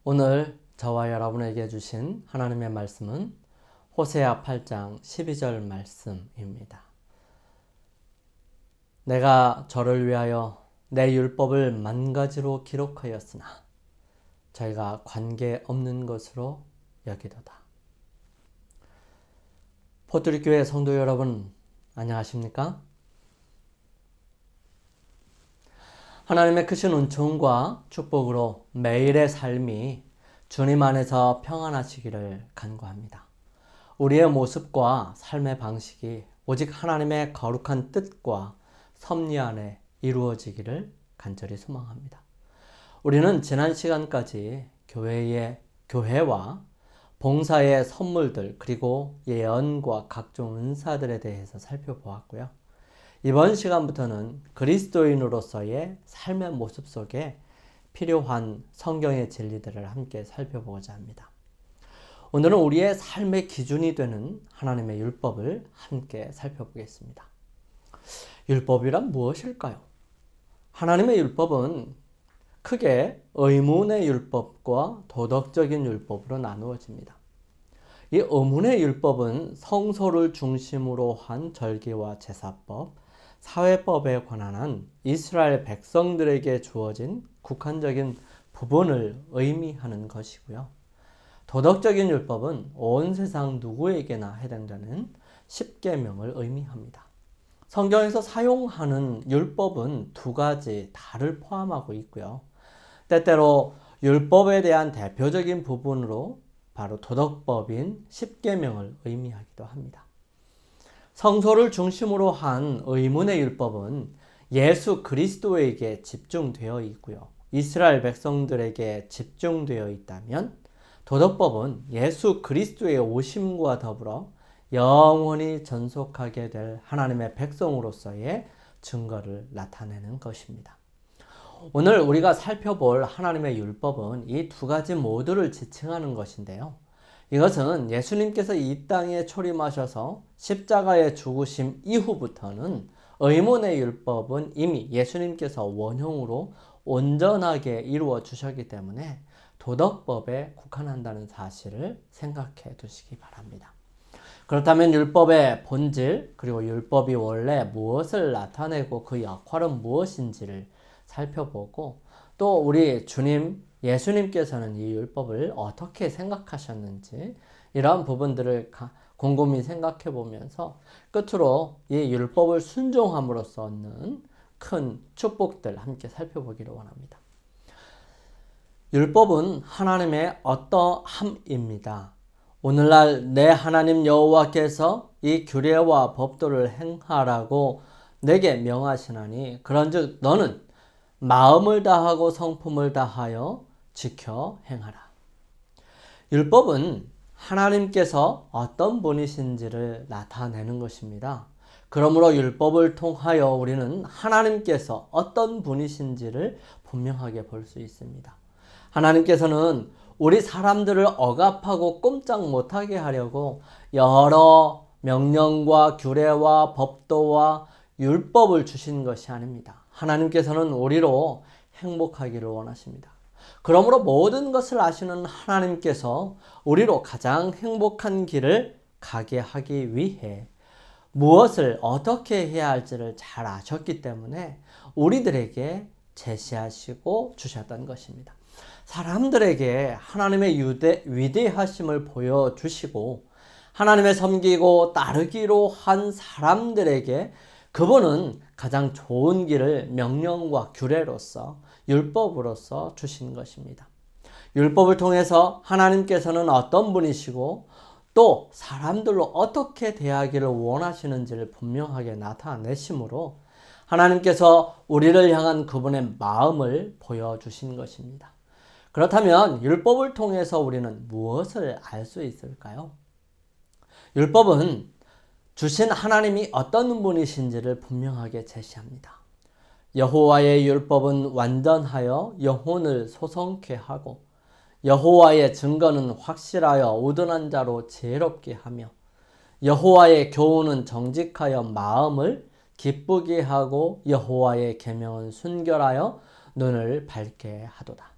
오늘 저와 여러분에게 주신 하나님의 말씀은 호세아 8장 12절 말씀입니다. 내가 저를 위하여 내 율법을 만가지로 기록하였으나 저희가 관계없는 것으로 여기도다. 포트리교회 성도 여러분, 안녕하십니까? 하나님의 크신 은총과 축복으로 매일의 삶이 주님 안에서 평안하시기를 간구합니다. 우리의 모습과 삶의 방식이 오직 하나님의 거룩한 뜻과 섭리 안에 이루어지기를 간절히 소망합니다. 우리는 지난 시간까지 교회와 봉사의 선물들 그리고 예언과 각종 은사들에 대해서 살펴보았고요. 이번 시간부터는 그리스도인으로서의 삶의 모습 속에 필요한 성경의 진리들을 함께 살펴보고자 합니다. 오늘은 우리의 삶의 기준이 되는 하나님의 율법을 함께 살펴보겠습니다. 율법이란 무엇일까요? 하나님의 율법은 크게 의문의 율법과 도덕적인 율법으로 나누어집니다. 이 의문의 율법은 성소를 중심으로 한 절기와 제사법, 사회법에 관한 이스라엘 백성들에게 주어진 국한적인 부분을 의미하는 것이고요. 도덕적인 율법은 온 세상 누구에게나 해당되는 십계명을 의미합니다. 성경에서 사용하는 율법은 두 가지 다를 포함하고 있고요. 때때로 율법에 대한 대표적인 부분으로 바로 도덕법인 십계명을 의미하기도 합니다. 성소를 중심으로 한 의문의 율법은 예수 그리스도에게 집중되어 있고요. 이스라엘 백성들에게 집중되어 있다면 도덕법은 예수 그리스도의 오심과 더불어 영원히 전속하게 될 하나님의 백성으로서의 증거를 나타내는 것입니다. 오늘 우리가 살펴볼 하나님의 율법은 이 두 가지 모두를 지칭하는 것인데요. 이것은 예수님께서 이 땅에 초림하셔서 십자가에 죽으심 이후부터는 의문의 율법은 이미 예수님께서 원형으로 온전하게 이루어 주셨기 때문에 도덕법에 국한한다는 사실을 생각해 두시기 바랍니다. 그렇다면 율법의 본질 그리고 율법이 원래 무엇을 나타내고 그 역할은 무엇인지를 살펴보고 또 우리 주님 예수님께서는 이 율법을 어떻게 생각하셨는지 이러한 부분들을 곰곰이 생각해 보면서 끝으로 이 율법을 순종함으로써 얻는 큰 축복들 함께 살펴보기를 원합니다. 율법은 하나님의 어떠함입니다. 오늘날 내 하나님 여호와께서 이 규례와 법도를 행하라고 내게 명하시나니 그런즉 너는 마음을 다하고 성품을 다하여 지켜 행하라. 율법은 하나님께서 어떤 분이신지를 나타내는 것입니다. 그러므로 율법을 통하여 우리는 하나님께서 어떤 분이신지를 분명하게 볼 수 있습니다. 하나님께서는 우리 사람들을 억압하고 꼼짝 못하게 하려고 여러 명령과 규례와 법도와 율법을 주신 것이 아닙니다. 하나님께서는 우리로 행복하기를 원하십니다. 그러므로 모든 것을 아시는 하나님께서 우리로 가장 행복한 길을 가게 하기 위해 무엇을 어떻게 해야 할지를 잘 아셨기 때문에 우리들에게 제시하시고 주셨던 것입니다. 사람들에게 하나님의 위대하심을 보여주시고 하나님의 섬기고 따르기로 한 사람들에게 그분은 가장 좋은 길을 명령과 규례로서 율법으로서 주신 것입니다. 율법을 통해서 하나님께서는 어떤 분이시고 또 사람들로 어떻게 대하기를 원하시는지를 분명하게 나타내심으로 하나님께서 우리를 향한 그분의 마음을 보여주신 것입니다. 그렇다면 율법을 통해서 우리는 무엇을 알 수 있을까요? 율법은 주신 하나님이 어떤 분이신지를 분명하게 제시합니다. 여호와의 율법은 완전하여 영혼을 소성케 하고 여호와의 증거는 확실하여 우둔한 자로 지혜롭게 하며 여호와의 교훈은 정직하여 마음을 기쁘게 하고 여호와의 계명은 순결하여 눈을 밝게 하도다.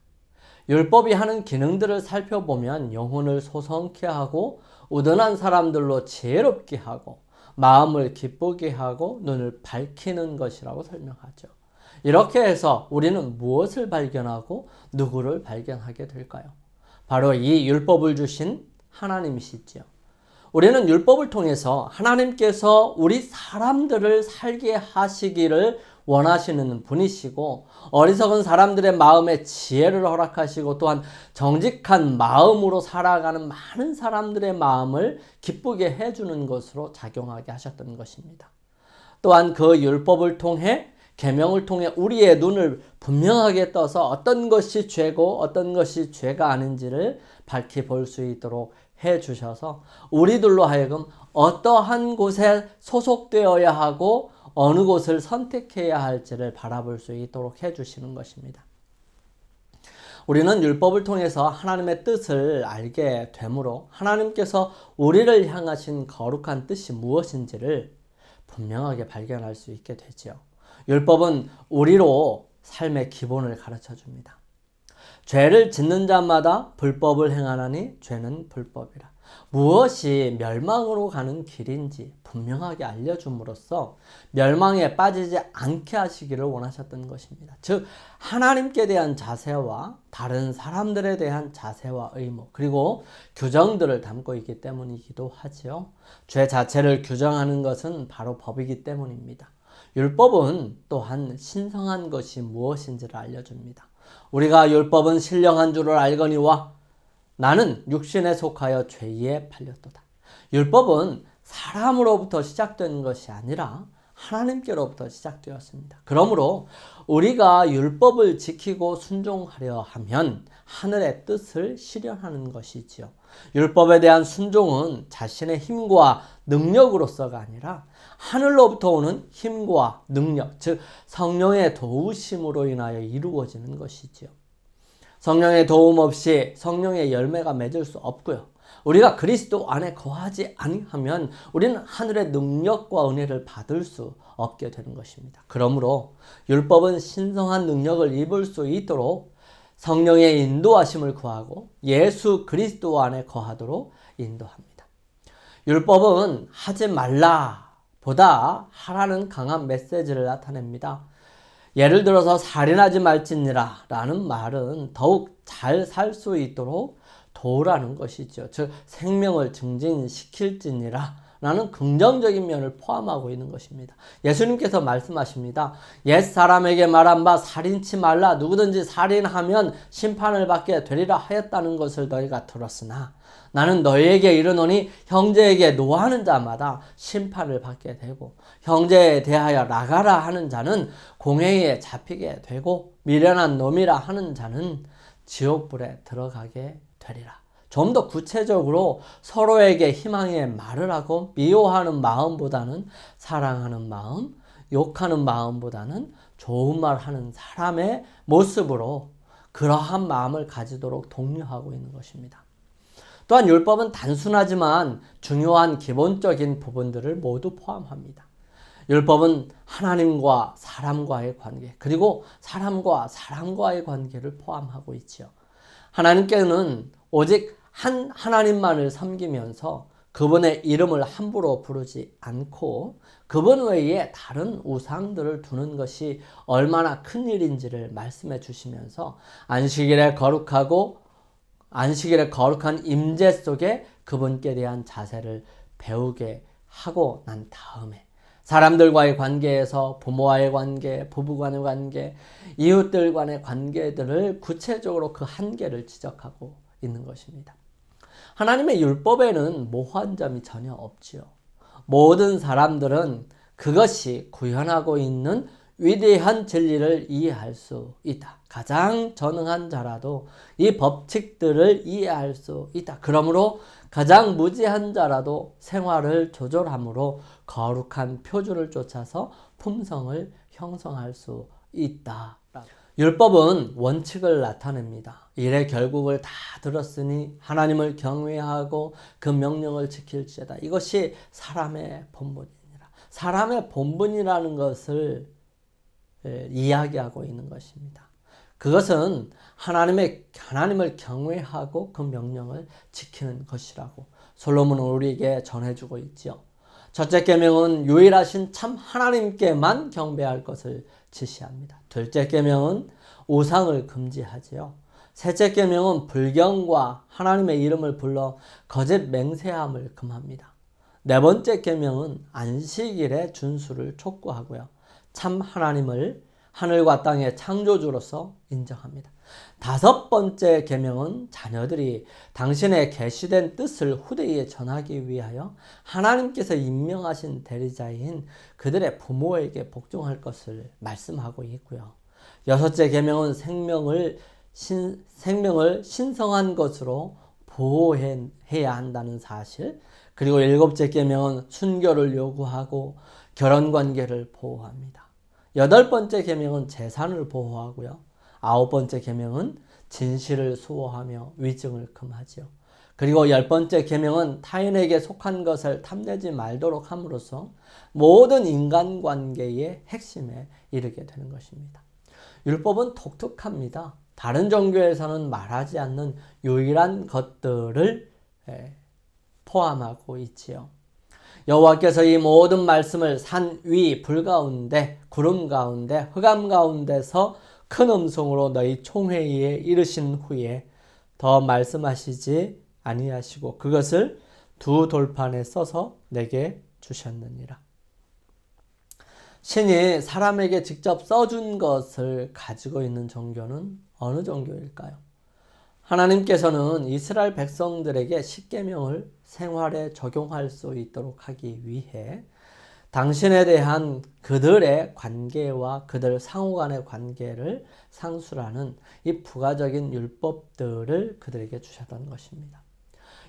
율법이 하는 기능들을 살펴보면 영혼을 소성케 하고 우둔한 사람들로 지혜롭게 하고 마음을 기쁘게 하고 눈을 밝히는 것이라고 설명하죠. 이렇게 해서 우리는 무엇을 발견하고 누구를 발견하게 될까요? 바로 이 율법을 주신 하나님이시죠. 우리는 율법을 통해서 하나님께서 우리 사람들을 살게 하시기를 원하시는 분이시고 어리석은 사람들의 마음에 지혜를 허락하시고 또한 정직한 마음으로 살아가는 많은 사람들의 마음을 기쁘게 해주는 것으로 작용하게 하셨던 것입니다. 또한 그 율법을 통해 계명을 통해 우리의 눈을 분명하게 떠서 어떤 것이 죄고 어떤 것이 죄가 아닌지를 밝히 볼 수 있도록 해주셔서 우리들로 하여금 어떠한 곳에 소속되어야 하고 어느 곳을 선택해야 할지를 바라볼 수 있도록 해주시는 것입니다. 우리는 율법을 통해서 하나님의 뜻을 알게 되므로 하나님께서 우리를 향하신 거룩한 뜻이 무엇인지를 분명하게 발견할 수 있게 되죠. 율법은 우리로 삶의 기본을 가르쳐 줍니다. 죄를 짓는 자마다 불법을 행하나니 죄는 불법이라. 무엇이 멸망으로 가는 길인지 분명하게 알려줌으로써 멸망에 빠지지 않게 하시기를 원하셨던 것입니다. 즉 하나님께 대한 자세와 다른 사람들에 대한 자세와 의무 그리고 규정들을 담고 있기 때문이기도 하지요. 죄 자체를 규정하는 것은 바로 법이기 때문입니다. 율법은 또한 신성한 것이 무엇인지를 알려줍니다. 우리가 율법은 신령한 줄을 알거니와 나는 육신에 속하여 죄에 팔렸도다. 율법은 사람으로부터 시작된 것이 아니라 하나님께로부터 시작되었습니다. 그러므로 우리가 율법을 지키고 순종하려 하면 하늘의 뜻을 실현하는 것이지요. 율법에 대한 순종은 자신의 힘과 능력으로서가 아니라 하늘로부터 오는 힘과 능력, 즉 성령의 도우심으로 인하여 이루어지는 것이지요. 성령의 도움 없이 성령의 열매가 맺을 수 없고요. 우리가 그리스도 안에 거하지 아니하면 우리는 하늘의 능력과 은혜를 받을 수 없게 되는 것입니다. 그러므로 율법은 신성한 능력을 입을 수 있도록 성령의 인도하심을 구하고 예수 그리스도 안에 거하도록 인도합니다. 율법은 하지 말라 보다 하라는 강한 메시지를 나타냅니다. 예를 들어서 살인하지 말지니라 라는 말은 더욱 잘 살 수 있도록 도우라는 것이죠. 즉 생명을 증진시킬지니라 라는 긍정적인 면을 포함하고 있는 것입니다. 예수님께서 말씀하십니다. 옛사람에게 말한 바 살인치 말라 누구든지 살인하면 심판을 받게 되리라 하였다는 것을 너희가 들었으나 나는 너희에게 이르노니 형제에게 노하는 자마다 심판을 받게 되고 형제에 대하여 나가라 하는 자는 공회에 잡히게 되고 미련한 놈이라 하는 자는 지옥불에 들어가게 되리라. 좀 더 구체적으로 서로에게 희망의 말을 하고 미워하는 마음보다는 사랑하는 마음, 욕하는 마음보다는 좋은 말 하는 사람의 모습으로 그러한 마음을 가지도록 독려하고 있는 것입니다. 또한 율법은 단순하지만 중요한 기본적인 부분들을 모두 포함합니다. 율법은 하나님과 사람과의 관계, 그리고 사람과 사람과의 관계를 포함하고 있지요. 하나님께는 오직 한 하나님만을 섬기면서 그분의 이름을 함부로 부르지 않고 그분 외에 다른 우상들을 두는 것이 얼마나 큰 일인지를 말씀해 주시면서 안식일에 거룩한 임재 속에 그분께 대한 자세를 배우게 하고 난 다음에 사람들과의 관계에서 부모와의 관계, 부부간의 관계, 이웃들 간의 관계들을 구체적으로 그 한계를 지적하고 있는 것입니다. 하나님의 율법에는 모호한 점이 전혀 없지요. 모든 사람들은 그것이 구현하고 있는 위대한 진리를 이해할 수 있다. 가장 전능한 자라도 이 법칙들을 이해할 수 있다. 그러므로 가장 무지한 자라도 생활을 조절함으로 거룩한 표준을 쫓아서 품성을 형성할 수 있다. 율법은 원칙을 나타냅니다. 일의 결국을 다 들었으니 하나님을 경외하고 그 명령을 지킬지어다. 이것이 사람의 본분이니라. 사람의 본분이라는 것을 이야기하고 있는 것입니다. 그것은 하나님을 경외하고 그 명령을 지키는 것이라고 솔로몬은 우리에게 전해주고 있지요. 첫째 계명은 유일하신 참 하나님께만 경배할 것을 지시합니다. 둘째 계명은 우상을 금지하지요. 셋째 계명은 불경과 하나님의 이름을 불러 거짓 맹세함을 금합니다. 네 번째 계명은 안식일의 준수를 촉구하고요. 참 하나님을 하늘과 땅의 창조주로서 인정합니다. 다섯 번째 계명은 자녀들이 당신의 계시된 뜻을 후대에 전하기 위하여 하나님께서 임명하신 대리자인 그들의 부모에게 복종할 것을 말씀하고 있고요. 여섯째 계명은 생명을 신성한 것으로 보호해야 한다는 사실, 그리고 일곱째 계명은 순교를 요구하고 결혼관계를 보호합니다. 여덟 번째 계명은 재산을 보호하고요. 아홉 번째 계명은 진실을 수호하며 위증을 금하지요. 그리고 열 번째 계명은 타인에게 속한 것을 탐내지 말도록 함으로써 모든 인간관계의 핵심에 이르게 되는 것입니다. 율법은 독특합니다. 다른 종교에서는 말하지 않는 유일한 것들을 포함하고 있지요. 여호와께서 이 모든 말씀을 산 위 불 가운데 구름 가운데 흑암 가운데서 큰 음성으로 너희 총회의에 이르신 후에 더 말씀하시지 아니하시고 그것을 두 돌판에 써서 내게 주셨느니라. 신이 사람에게 직접 써준 것을 가지고 있는 종교는 어느 종교일까요? 하나님께서는 이스라엘 백성들에게 십계명을 생활에 적용할 수 있도록 하기 위해 당신에 대한 그들의 관계와 그들 상호 간의 관계를 상술하는 이 부가적인 율법들을 그들에게 주셨던 것입니다.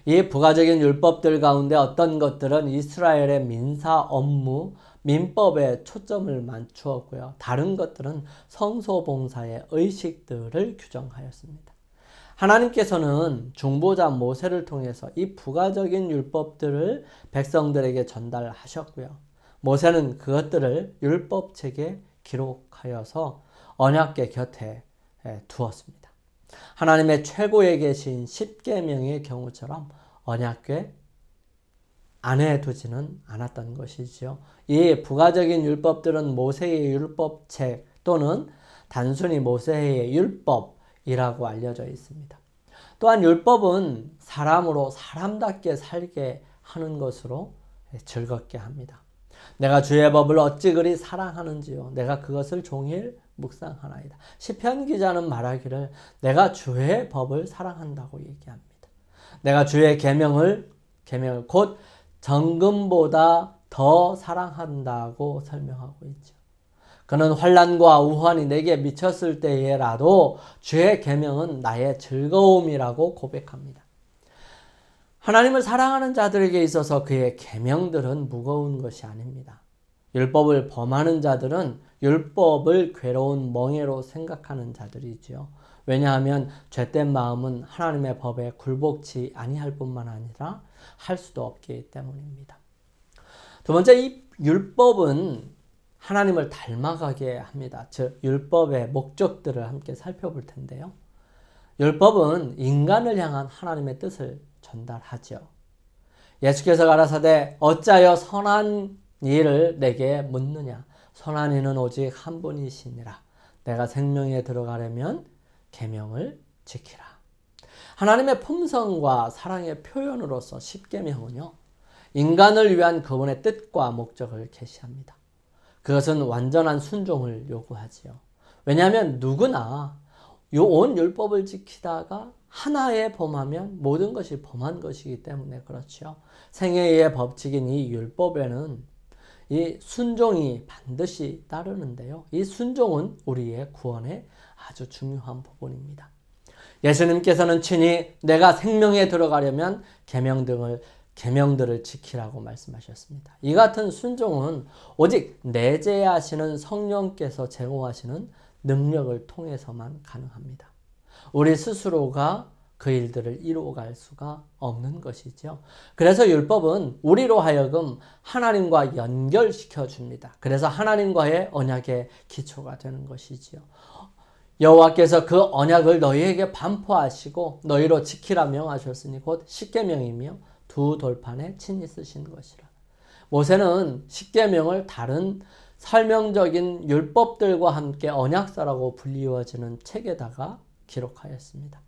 이 부가적인 율법들 가운데 어떤 것들은 이스라엘의 민사 업무, 민법에 초점을 맞추었고요. 다른 것들은 성소봉사의 의식들을 규정하였습니다. 하나님께서는 중보자 모세를 통해서 이 부가적인 율법들을 백성들에게 전달하셨고요. 모세는 그것들을 율법책에 기록하여서 언약궤 곁에 두었습니다. 하나님의 최고에 계신 십계명의 경우처럼 언약궤 안에 두지는 않았던 것이지요. 이 부가적인 율법들은 모세의 율법책 또는 단순히 모세의 율법이라고 알려져 있습니다. 또한 율법은 사람으로 사람답게 살게 하는 것으로 즐겁게 합니다. 내가 주의 법을 어찌 그리 사랑하는지요. 내가 그것을 종일 묵상하나이다. 시편 기자는 말하기를 내가 주의 법을 사랑한다고 얘기합니다. 내가 주의 계명을 곧 정금보다 더 사랑한다고 설명하고 있죠. 그는 환난과 우환이 내게 미쳤을 때에라도 주의 계명은 나의 즐거움이라고 고백합니다. 하나님을 사랑하는 자들에게 있어서 그의 계명들은 무거운 것이 아닙니다. 율법을 범하는 자들은 율법을 괴로운 멍에로 생각하는 자들이지요. 왜냐하면 죄된 마음은 하나님의 법에 굴복치 아니할 뿐만 아니라 할 수도 없기 때문입니다. 두 번째, 이 율법은 하나님을 닮아가게 합니다. 즉 율법의 목적들을 함께 살펴볼 텐데요. 율법은 인간을 향한 하나님의 뜻을 전달하죠. 예수께서 가라사대 어찌하여 선한 일을 내게 묻느냐. 선한 이는 오직 한 분이시니라. 내가 생명에 들어가려면 계명을 지키라. 하나님의 품성과 사랑의 표현으로서 십계명은요, 인간을 위한 그분의 뜻과 목적을 계시합니다. 그것은 완전한 순종을 요구하지요. 왜냐하면 누구나 온 율법을 지키다가 하나에 범하면 모든 것이 범한 것이기 때문에 그렇죠. 생애의 법칙인 이 율법에는 이 순종이 반드시 따르는데요. 이 순종은 우리의 구원에 아주 중요한 부분입니다. 예수님께서는 친히 내가 생명에 들어가려면 계명들을 지키라고 말씀하셨습니다. 이 같은 순종은 오직 내재하시는 성령께서 제공하시는 능력을 통해서만 가능합니다. 우리 스스로가 그 일들을 이루어갈 수가 없는 것이죠. 그래서 율법은 우리로 하여금 하나님과 연결시켜 줍니다. 그래서 하나님과의 언약의 기초가 되는 것이지요. 여호와께서 그 언약을 너희에게 반포하시고 너희로 지키라 명하셨으니 곧 십계명이며 두 돌판에 친히 쓰신 것이라. 모세는 십계명을 다른 설명적인 율법들과 함께 언약서라고 불리워지는 책에다가 기록하였습니다.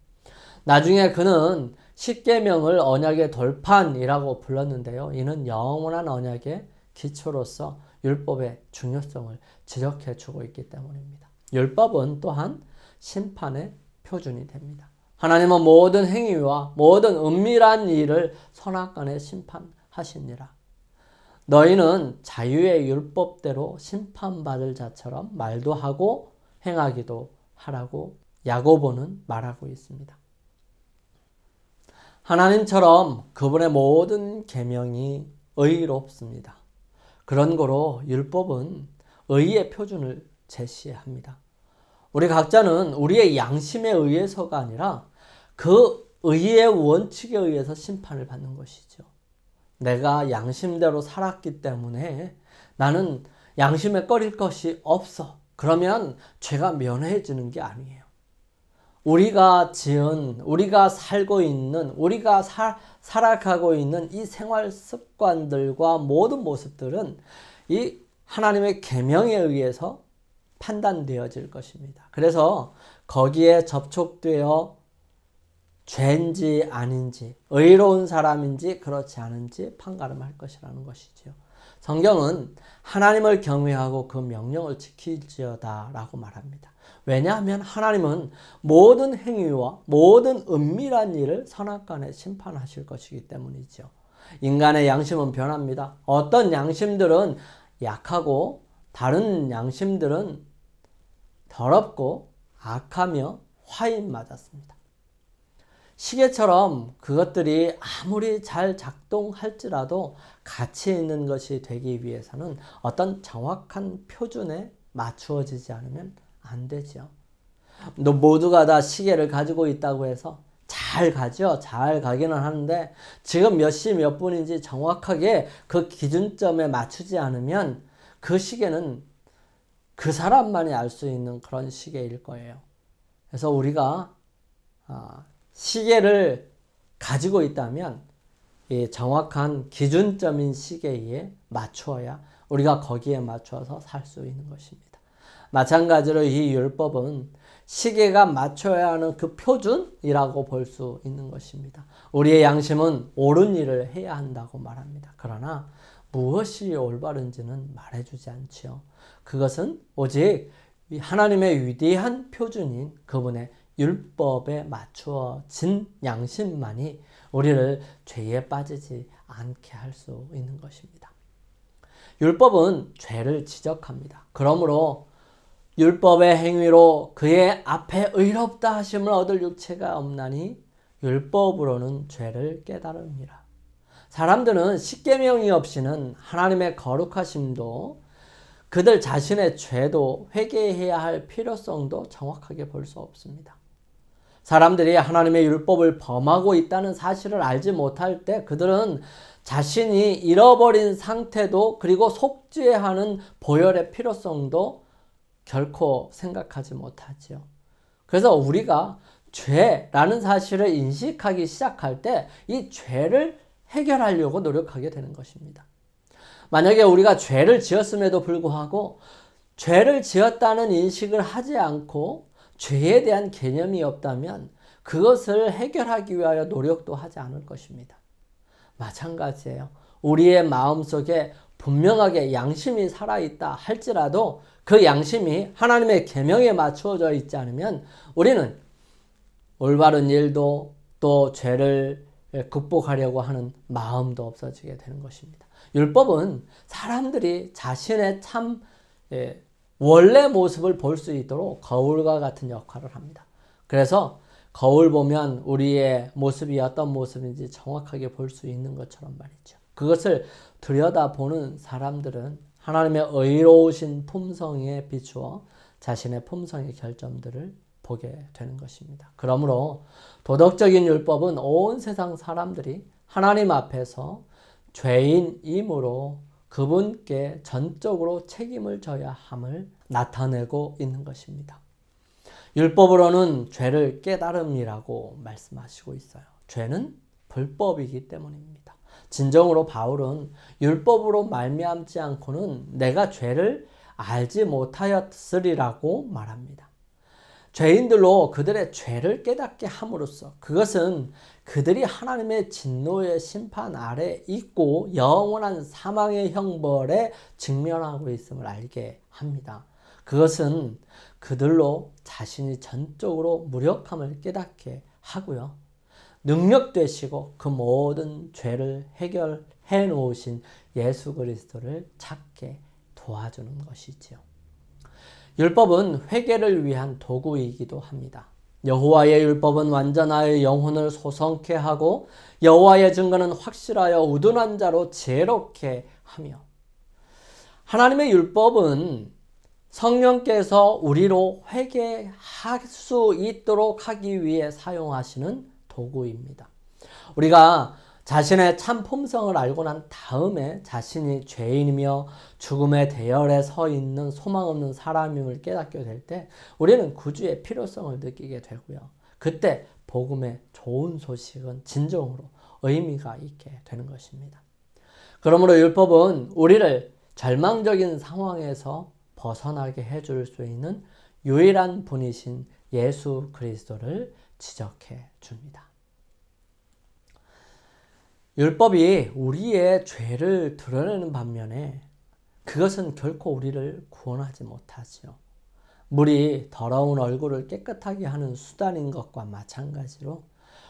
나중에 그는 십계명을 언약의 돌판이라고 불렀는데요. 이는 영원한 언약의 기초로서 율법의 중요성을 지적해 주고 있기 때문입니다. 율법은 또한 심판의 표준이 됩니다. 하나님은 모든 행위와 모든 은밀한 일을 선악간에 심판하시니라. 너희는 자유의 율법대로 심판받을 자처럼 말도 하고 행하기도 하라고 야고보는 말하고 있습니다. 하나님처럼 그분의 모든 계명이 의롭습니다. 그런 거로 율법은 의의 표준을 제시합니다. 우리 각자는 우리의 양심에 의해서가 아니라 그 의의 원칙에 의해서 심판을 받는 것이죠. 내가 양심대로 살았기 때문에 나는 양심에 꺼릴 것이 없어. 그러면 죄가 면해지는 게 아니에요. 우리가 지은, 우리가 살고 있는, 우리가 살아가고 있는 이 생활 습관들과 모든 모습들은 이 하나님의 계명에 의해서 판단되어질 것입니다. 그래서 거기에 접촉되어 죄인지 아닌지, 의로운 사람인지 그렇지 않은지 판가름할 것이라는 것이죠. 성경은 하나님을 경외하고 그 명령을 지킬지어다 라고 말합니다. 왜냐하면 하나님은 모든 행위와 모든 은밀한 일을 선악간에 심판하실 것이기 때문이죠. 인간의 양심은 변합니다. 어떤 양심들은 약하고 다른 양심들은 더럽고 악하며 화인 맞았습니다. 시계처럼 그것들이 아무리 잘 작동할지라도 가치 있는 것이 되기 위해서는 어떤 정확한 표준에 맞추어지지 않으면 안 되죠. 모두가 다 시계를 가지고 있다고 해서 잘 가죠. 잘 가기는 하는데 지금 몇 시 몇 분인지 정확하게 그 기준점에 맞추지 않으면 그 시계는 그 사람만이 알 수 있는 그런 시계일 거예요. 그래서 우리가 시계를 가지고 있다면 이 정확한 기준점인 시계에 맞추어야 우리가 거기에 맞춰서 살 수 있는 것입니다. 마찬가지로 이 율법은 시계가 맞춰야 하는 그 표준이라고 볼 수 있는 것입니다. 우리의 양심은 옳은 일을 해야 한다고 말합니다. 그러나 무엇이 올바른지는 말해주지 않지요. 그것은 오직 하나님의 위대한 표준인 그분의 율법에 맞추어진 양심만이 우리를 죄에 빠지지 않게 할 수 있는 것입니다. 율법은 죄를 지적합니다. 그러므로 율법의 행위로 그의 앞에 의롭다 하심을 얻을 육체가 없나니 율법으로는 죄를 깨달으니라. 사람들은 십계명이 없이는 하나님의 거룩하심도 그들 자신의 죄도 회개해야 할 필요성도 정확하게 볼 수 없습니다. 사람들이 하나님의 율법을 범하고 있다는 사실을 알지 못할 때 그들은 자신이 잃어버린 상태도 그리고 속죄하는 보혈의 필요성도 결코 생각하지 못하지요. 그래서 우리가 죄라는 사실을 인식하기 시작할 때 이 죄를 해결하려고 노력하게 되는 것입니다. 만약에 우리가 죄를 지었음에도 불구하고 죄를 지었다는 인식을 하지 않고 죄에 대한 개념이 없다면 그것을 해결하기 위하여 노력도 하지 않을 것입니다. 마찬가지예요. 우리의 마음속에 분명하게 양심이 살아있다 할지라도 그 양심이 하나님의 계명에 맞추어져 있지 않으면 우리는 올바른 일도 또 죄를 극복하려고 하는 마음도 없어지게 되는 것입니다. 율법은 사람들이 자신의 참 원래 모습을 볼 수 있도록 거울과 같은 역할을 합니다. 그래서 거울 보면 우리의 모습이 어떤 모습인지 정확하게 볼 수 있는 것처럼 말이죠. 그것을 들여다보는 사람들은 하나님의 의로우신 품성에 비추어 자신의 품성의 결점들을 보게 되는 것입니다. 그러므로 도덕적인 율법은 온 세상 사람들이 하나님 앞에서 죄인이므로 그분께 전적으로 책임을 져야 함을 나타내고 있는 것입니다. 율법으로는 죄를 깨달음이라고 말씀하시고 있어요. 죄는 불법이기 때문입니다. 진정으로 바울은 율법으로 말미암지 않고는 내가 죄를 알지 못하였으리라고 말합니다. 죄인들로 그들의 죄를 깨닫게 함으로써 그것은 그들이 하나님의 진노의 심판 아래 있고 영원한 사망의 형벌에 직면하고 있음을 알게 합니다. 그것은 그들로 자신이 전적으로 무력함을 깨닫게 하고요. 능력 되시고 그 모든 죄를 해결해 놓으신 예수 그리스도를 찾게 도와주는 것이지요. 율법은 회개를 위한 도구이기도 합니다. 여호와의 율법은 완전하여 영혼을 소성케 하고 여호와의 증거는 확실하여 우둔한 자로 지혜롭게 하며, 하나님의 율법은 성령께서 우리로 회개할 수 있도록 하기 위해 사용하시는 도구입니다. 우리가 자신의 참 품성을 알고 난 다음에 자신이 죄인이며 죽음의 대열에 서 있는 소망 없는 사람임을 깨닫게 될 때 우리는 구주의 필요성을 느끼게 되고요. 그때 복음의 좋은 소식은 진정으로 의미가 있게 되는 것입니다. 그러므로 율법은 우리를 절망적인 상황에서 벗어나게 해줄 수 있는 유일한 분이신 예수 그리스도를 지적해 줍니다. 율법이 우리의 죄를 드러내는 반면에 그것은 결코 우리를 구원하지 못하지요. 물이 더러운 얼굴을 깨끗하게 하는 수단인 것과 마찬가지로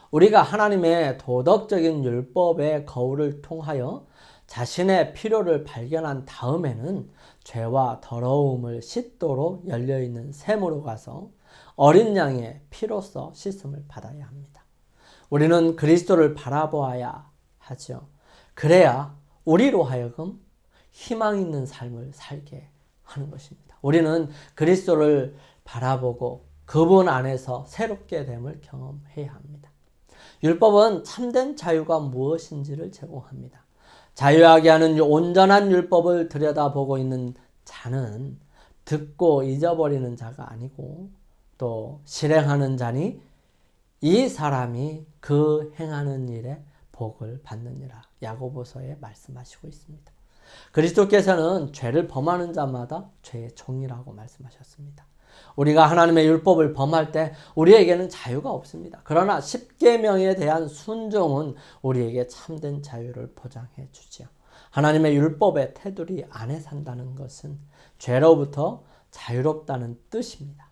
우리가 하나님의 도덕적인 율법의 거울을 통하여 자신의 필요를 발견한 다음에는 죄와 더러움을 씻도록 열려있는 샘으로 가서 어린 양의 피로써 씻음을 받아야 합니다. 우리는 그리스도를 바라보아야 하죠. 그래야 우리로 하여금 희망 있는 삶을 살게 하는 것입니다. 우리는 그리스도를 바라보고 그분 안에서 새롭게 됨을 경험해야 합니다. 율법은 참된 자유가 무엇인지를 제공합니다. 자유하게 하는 온전한 율법을 들여다보고 있는 자는 듣고 잊어버리는 자가 아니고 또 실행하는 자니 이 사람이 그 행하는 일에 복을 받느니라. 야고보서에 말씀하시고 있습니다. 그리스도께서는 죄를 범하는 자마다 죄의 종이라고 말씀하셨습니다. 우리가 하나님의 율법을 범할 때 우리에게는 자유가 없습니다. 그러나 십계명에 대한 순종은 우리에게 참된 자유를 보장해 주지요. 하나님의 율법의 테두리 안에 산다는 것은 죄로부터 자유롭다는 뜻입니다.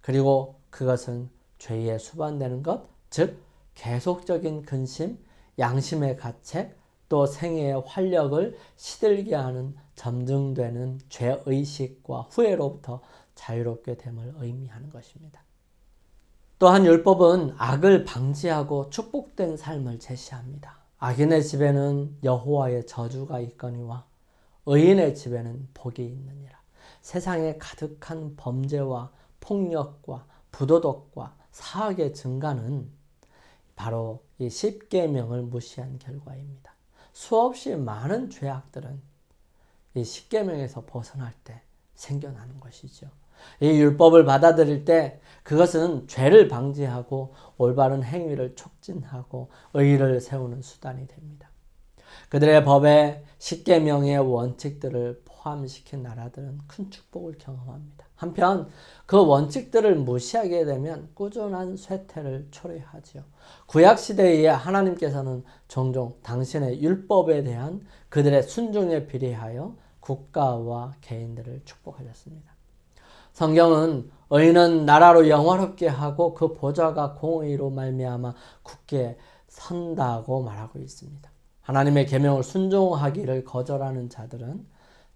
그리고 그것은 죄에 수반되는 것, 즉 계속적인 근심, 양심의 가책, 또 생애의 활력을 시들게 하는 점증되는 죄의식과 후회로부터 자유롭게 됨을 의미하는 것입니다. 또한 율법은 악을 방지하고 축복된 삶을 제시합니다. 악인의 집에는 여호와의 저주가 있거니와 의인의 집에는 복이 있느니라. 세상에 가득한 범죄와 폭력과 부도덕과 사악의 증가는 바로 이 십계명을 무시한 결과입니다. 수없이 많은 죄악들은 이 십계명에서 벗어날 때 생겨나는 것이죠. 이 율법을 받아들일 때 그것은 죄를 방지하고 올바른 행위를 촉진하고 의를 세우는 수단이 됩니다. 그들의 법에 십계명의 원칙들을 포함시킨 나라들은 큰 축복을 경험합니다. 한편 그 원칙들을 무시하게 되면 꾸준한 쇠퇴를 초래하지요. 구약시대에 하나님께서는 종종 당신의 율법에 대한 그들의 순종에 비례하여 국가와 개인들을 축복하셨습니다. 성경은 의인은 나라로 영화롭게 하고 그 보좌가 공의로 말미암아 굳게 선다고 말하고 있습니다. 하나님의 계명을 순종하기를 거절하는 자들은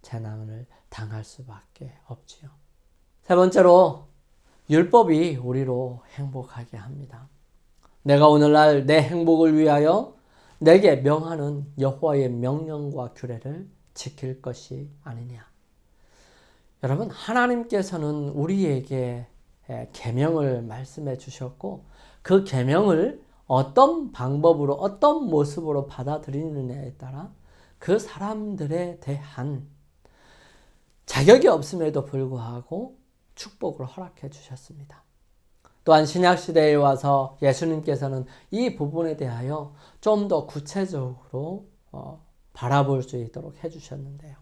재난을 당할 수밖에 없지요. 세 번째로 율법이 우리로 행복하게 합니다. 내가 오늘날 내 행복을 위하여 내게 명하는 여호와의 명령과 규례를 지킬 것이 아니냐. 여러분, 하나님께서는 우리에게 계명을 말씀해 주셨고 그 계명을 어떤 방법으로 어떤 모습으로 받아들이느냐에 따라 그 사람들에 대한 자격이 없음에도 불구하고 축복을 허락해 주셨습니다. 또한 신약시대에 와서 예수님께서는 이 부분에 대하여 좀 더 구체적으로 바라볼 수 있도록 해주셨는데요.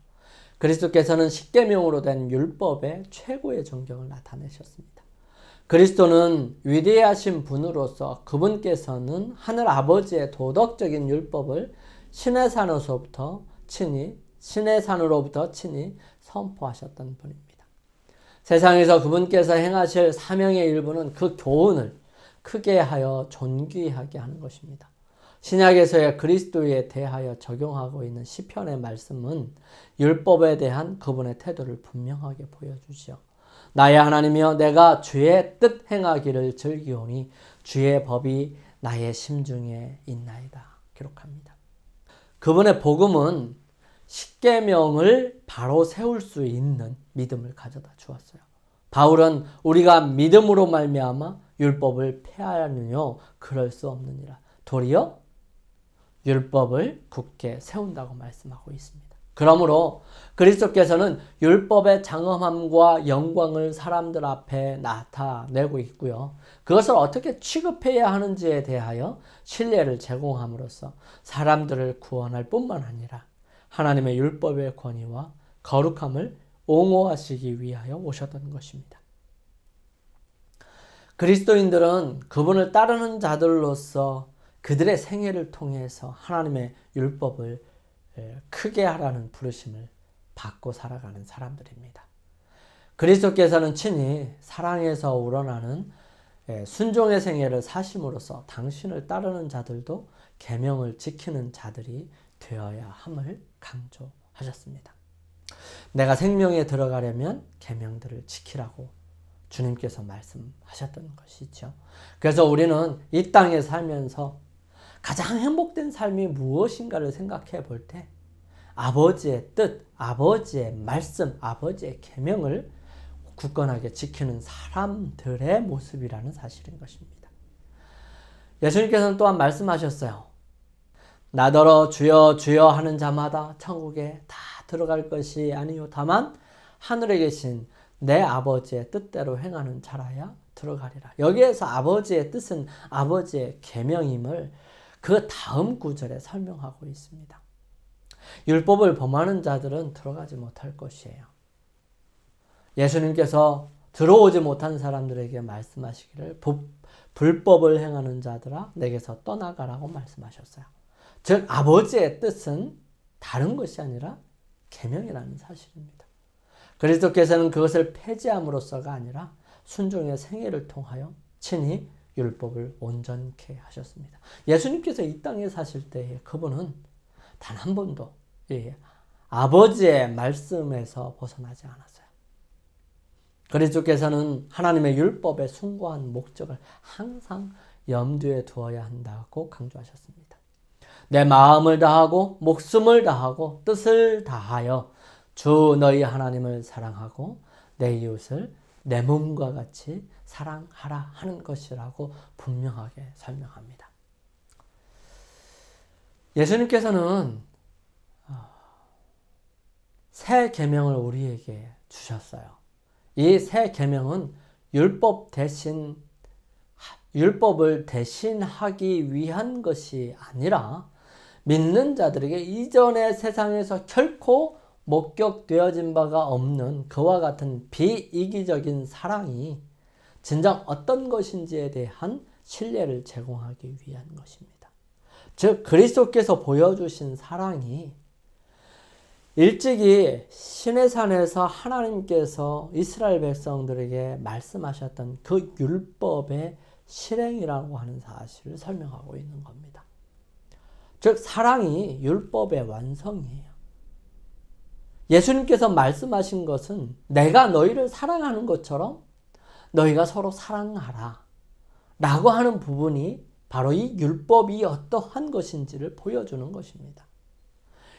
그리스도께서는 십계명으로 된 율법의 최고의 존경을 나타내셨습니다. 그리스도는 위대하신 분으로서 그분께서는 하늘 아버지의 도덕적인 율법을 신의 산으로부터 친히 선포하셨던 분입니다. 세상에서 그분께서 행하실 사명의 일부는 그 교훈을 크게 하여 존귀하게 하는 것입니다. 신약에서의 그리스도에 대하여 적용하고 있는 시편의 말씀은 율법에 대한 그분의 태도를 분명하게 보여주죠. 나의 하나님이여 내가 주의 뜻 행하기를 즐기오니 주의 법이 나의 심중에 있나이다. 기록합니다. 그분의 복음은 십계명을 바로 세울 수 있는 믿음을 가져다 주었어요. 바울은 우리가 믿음으로 말미암아 율법을 폐하느뇨 그럴 수 없느니라. 도리어 율법을 굳게 세운다고 말씀하고 있습니다. 그러므로 그리스도께서는 율법의 장엄함과 영광을 사람들 앞에 나타내고 있고요. 그것을 어떻게 취급해야 하는지에 대하여 신뢰를 제공함으로써 사람들을 구원할 뿐만 아니라 하나님의 율법의 권위와 거룩함을 옹호하시기 위하여 오셨던 것입니다. 그리스도인들은 그분을 따르는 자들로서 그들의 생애를 통해서 하나님의 율법을 크게 하라는 부르심을 받고 살아가는 사람들입니다. 그리스도께서는 친히 사랑에서 우러나는 순종의 생애를 사심으로써 당신을 따르는 자들도 계명을 지키는 자들이 되어야 함을 강조하셨습니다. 내가 생명에 들어가려면 계명들을 지키라고 주님께서 말씀하셨던 것이죠. 그래서 우리는 이 땅에 살면서 가장 행복된 삶이 무엇인가를 생각해 볼 때 아버지의 뜻, 아버지의 말씀, 아버지의 계명을 굳건하게 지키는 사람들의 모습이라는 사실인 것입니다. 예수님께서는 또한 말씀하셨어요. 나더러 주여 주여 하는 자마다 천국에 다 들어갈 것이 아니요 다만 하늘에 계신 내 아버지의 뜻대로 행하는 자라야 들어가리라. 여기에서 아버지의 뜻은 아버지의 계명임을 그 다음 구절에 설명하고 있습니다. 율법을 범하는 자들은 들어가지 못할 것이에요. 예수님께서 들어오지 못한 사람들에게 말씀하시기를 불법을 행하는 자들아 내게서 떠나가라고 말씀하셨어요. 즉 아버지의 뜻은 다른 것이 아니라 계명이라는 사실입니다. 그리스도께서는 그것을 폐지함으로써가 아니라 순종의 생애를 통하여 친히 율법을 온전케 하셨습니다. 예수님께서 이 땅에 사실 때에 그분은 단 한 번도 아버지의 말씀에서 벗어나지 않았어요. 그리스도께서는 하나님의 율법에 숭고한 목적을 항상 염두에 두어야 한다고 강조하셨습니다. 내 마음을 다하고 목숨을 다하고 뜻을 다하여 주 너희 하나님을 사랑하고 내 이웃을 내 몸과 같이 사랑하라 하는 것이라고 분명하게 설명합니다. 예수님께서는 새 계명을 우리에게 주셨어요. 이 새 계명은 율법을 대신하기 위한 것이 아니라 믿는 자들에게 이전의 세상에서 결코 목격되어진 바가 없는 그와 같은 비이기적인 사랑이 진정 어떤 것인지에 대한 신뢰를 제공하기 위한 것입니다. 즉 그리스도께서 보여주신 사랑이 일찍이 시내산에서 하나님께서 이스라엘 백성들에게 말씀하셨던 그 율법의 실행이라고 하는 사실을 설명하고 있는 겁니다. 즉 사랑이 율법의 완성이에요. 예수님께서 말씀하신 것은 내가 너희를 사랑하는 것처럼 너희가 서로 사랑하라 라고 하는 부분이 바로 이 율법이 어떠한 것인지를 보여주는 것입니다.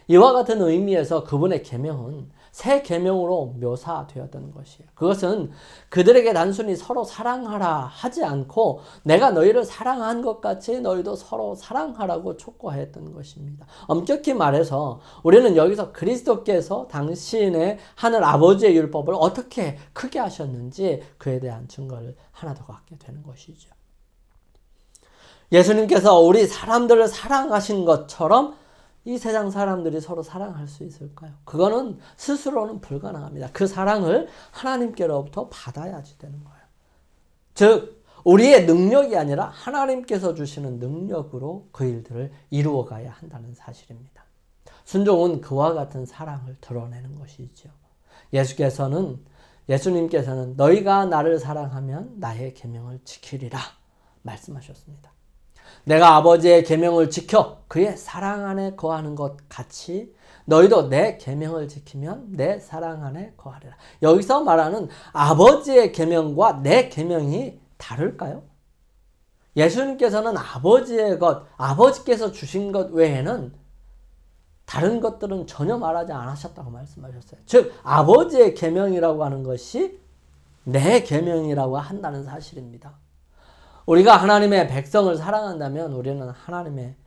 이와 같은 의미에서 그분의 계명은 새 계명으로 묘사되었던 것이에요. 그것은 그들에게 단순히 서로 사랑하라 하지 않고 내가 너희를 사랑한 것 같이 너희도 서로 사랑하라고 촉구했던 것입니다. 엄격히 말해서 우리는 여기서 그리스도께서 당신의 하늘 아버지의 율법을 어떻게 크게 하셨는지 그에 대한 증거를 하나 더 갖게 되는 것이죠. 예수님께서 우리 사람들을 사랑하신 것처럼 이 세상 사람들이 서로 사랑할 수 있을까요? 그거는 스스로는 불가능합니다. 그 사랑을 하나님께로부터 받아야지 되는 거예요. 즉 우리의 능력이 아니라 하나님께서 주시는 능력으로 그 일들을 이루어가야 한다는 사실입니다. 순종은 그와 같은 사랑을 드러내는 것이죠. 예수님께서는 너희가 나를 사랑하면 나의 계명을 지키리라 말씀하셨습니다. 내가 아버지의 계명을 지켜 그의 사랑 안에 거하는 것 같이 너희도 내 계명을 지키면 내 사랑 안에 거하리라. 여기서 말하는 아버지의 계명과 내 계명이 다를까요? 예수님께서는 아버지의 것, 아버지께서 주신 것 외에는 다른 것들은 전혀 말하지 않으셨다고 말씀하셨어요. 즉 아버지의 계명이라고 하는 것이 내 계명이라고 한다는 사실입니다. 우리가 하나님의 백성을 사랑한다면 우리는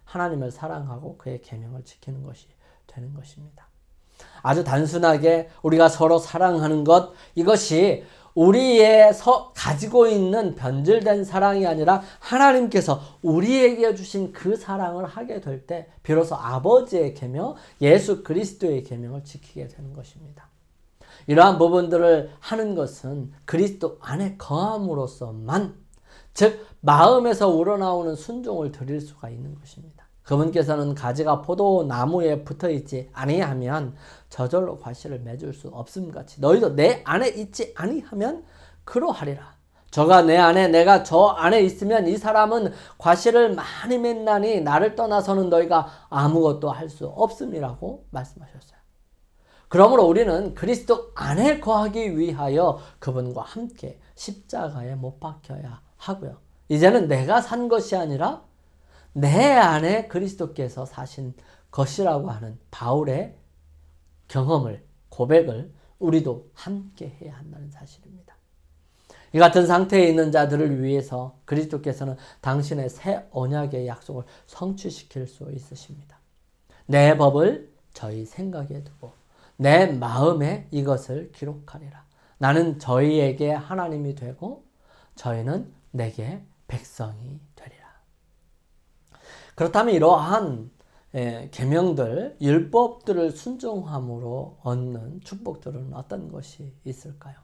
하나님을 사랑하고 그의 계명을 지키는 것이 되는 것입니다. 아주 단순하게 우리가 서로 사랑하는 것, 이것이 우리의 가지고 있는 변질된 사랑이 아니라 하나님께서 우리에게 주신 그 사랑을 하게 될 때 비로소 아버지의 계명, 예수 그리스도의 계명을 지키게 되는 것입니다. 이러한 부분들을 하는 것은 그리스도 안에 거함으로써만, 즉 마음에서 우러나오는 순종을 드릴 수가 있는 것입니다. 그분께서는 가지가 포도나무에 붙어있지 아니하면 저절로 과실을 맺을 수 없음같이 너희도 내 안에 있지 아니하면 그러하리라. 저가 내 안에 내가 저 안에 있으면 이 사람은 과실을 많이 맺나니 나를 떠나서는 너희가 아무것도 할 수 없음이라고 말씀하셨어요. 그러므로 우리는 그리스도 안에 거하기 위하여 그분과 함께 십자가에 못 박혀야 하고요. 이제는 내가 산 것이 아니라 내 안에 그리스도께서 사신 것이라고 하는 바울의 경험을, 고백을 우리도 함께 해야 한다는 사실입니다. 이 같은 상태에 있는 자들을 위해서 그리스도께서는 당신의 새 언약의 약속을 성취시킬 수 있으십니다. 내 법을 저희 생각에 두고 내 마음에 이것을 기록하리라. 나는 저희에게 하나님이 되고 저희는 내게 백성이 되리라. 그렇다면 이러한 계명들, 율법들을 순종함으로 얻는 축복들은 어떤 것이 있을까요?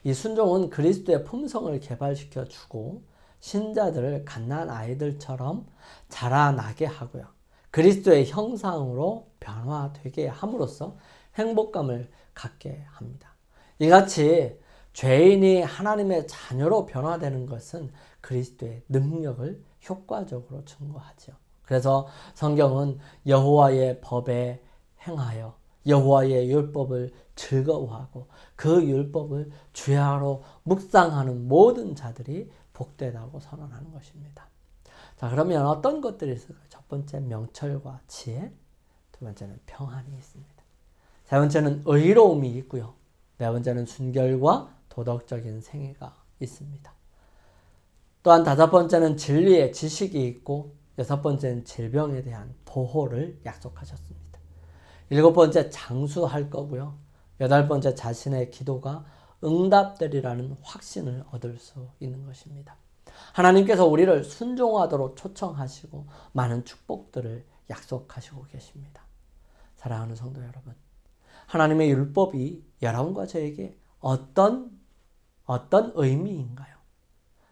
이 순종은 그리스도의 품성을 개발시켜 주고 신자들을 갓난 아이들처럼 자라나게 하고요. 그리스도의 형상으로 변화되게 함으로써 행복감을 갖게 합니다. 이같이 죄인이 하나님의 자녀로 변화되는 것은 그리스도의 능력을 효과적으로 증거하죠. 그래서 성경은 여호와의 법에 행하여 여호와의 율법을 즐거워하고 그 율법을 주야로 묵상하는 모든 자들이 복되다고 선언하는 것입니다. 자, 그러면 어떤 것들이 있을까요? 첫 번째 명철과 지혜, 두 번째는 평안이 있습니다. 세 번째는 의로움이 있고요. 네 번째는 순결과 도덕적인 생애가 있습니다. 또한 다섯 번째는 진리의 지식이 있고 여섯 번째는 질병에 대한 보호를 약속하셨습니다. 일곱 번째 장수할 거고요. 여덟 번째 자신의 기도가 응답되리라는 확신을 얻을 수 있는 것입니다. 하나님께서 우리를 순종하도록 초청하시고 많은 축복들을 약속하시고 계십니다. 사랑하는 성도 여러분, 하나님의 율법이 여러분과 저에게 어떤 의미인가요?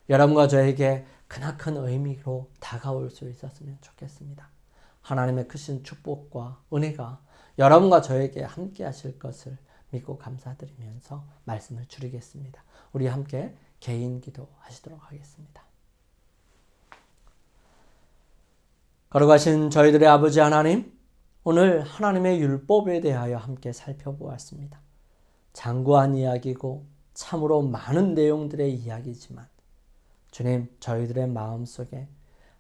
여러분과 저에게 크나큰 의미로 다가올 수 있었으면 좋겠습니다. 하나님의 크신 축복과 은혜가 여러분과 저에게 함께 하실 것을 믿고 감사드리면서 말씀을 줄이겠습니다. 우리 함께 개인 기도 하시도록 하겠습니다. 거룩하신 저희들의 아버지 하나님, 오늘 하나님의 율법에 대하여 함께 살펴보았습니다. 장구한 이야기고 참으로 많은 내용들의 이야기지만 주님, 저희들의 마음속에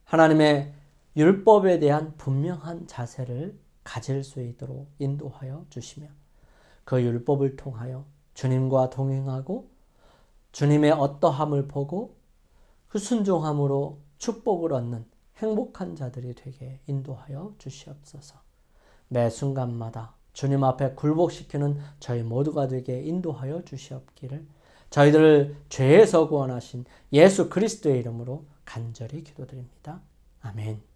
하나님의 율법에 대한 분명한 자세를 가질 수 있도록 인도하여 주시며 그 율법을 통하여 주님과 동행하고 주님의 어떠함을 보고 그 순종함으로 축복을 얻는 행복한 자들이 되게 인도하여 주시옵소서. 매 순간마다 주님 앞에 굴복시키는 저희 모두가 되게 인도하여 주시옵기를 저희들을 죄에서 구원하신 예수 그리스도의 이름으로 간절히 기도드립니다. 아멘.